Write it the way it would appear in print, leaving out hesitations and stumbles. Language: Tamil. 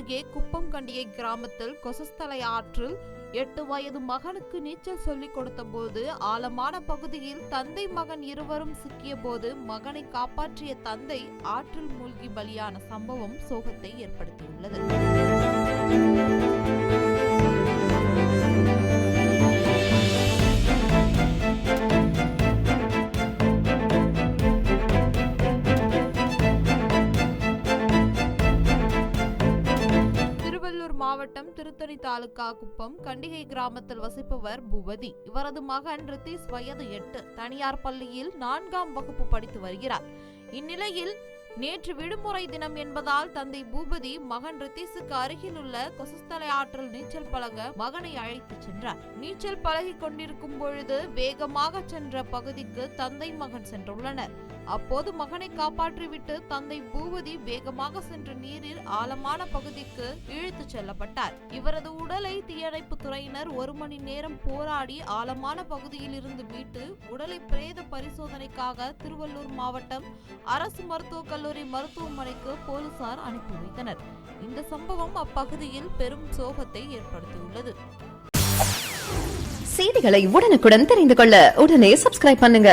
அருகே குப்பம்கண்டிகை கிராமத்தில் கொசஸ்தலை ஆற்றில் 8 வயது மகனுக்கு நீச்சல் சொல்லிக் கொடுத்த போது ஆழமான பகுதியில் தந்தை மகன் இருவரும் சிக்கிய போது மகனை காப்பாற்றிய தந்தை ஆற்றில் மூழ்கி பலியான சம்பவம் சோகத்தை ஏற்படுத்தியுள்ளது. மாவட்டம் திருத்தணி தாலுகா குப்பம் கண்டிகை கிராமத்தில் வசிப்பவர் பூபதி. இவரது மகன் ரித்தீஷ் வயது 8 தனியார் பள்ளியில் 4ஆம் வகுப்பு படித்து வருகிறார். இந்நிலையில் நேற்று விடுமுறை தினம் என்பதால் தந்தை பூபதி மகன் ரித்தீஷுக்கு அருகில் உள்ள கொசஸ்தலை ஆற்றில் நீச்சல் பழக மகனை அழைத்து சென்றார். நீச்சல் பழகி கொண்டிருக்கும் பொழுது வேகமாக சென்ற பகுதிக்கு தந்தை மகன் சென்றுள்ளனர். அப்போது மகனை காப்பாற்றிவிட்டு தந்தை பூபதி வேகமாக சென்ற நீரில் ஆழமான பகுதிக்கு இழுத்து செல்லப்பட்டார். இவரது உடலை தீயணைப்பு துறையினர் 1 மணி நேரம் போராடி ஆழமான பகுதியில் இருந்து மீட்டு உடலை பிரேத பரிசோதனைக்காக திருவள்ளூர் மாவட்டம் அரசு மருத்துவக் கல்லூரி மருத்துவமனைக்கு போலீசார் அனுப்பி வைத்தனர். இந்த சம்பவம் அப்பகுதியில் பெரும் சோகத்தை ஏற்படுத்தியுள்ளது. செய்திகளை உடனுக்குடன் தெரிந்து கொள்ள உடனே சப்ஸ்கிரைப் பண்ணுங்க.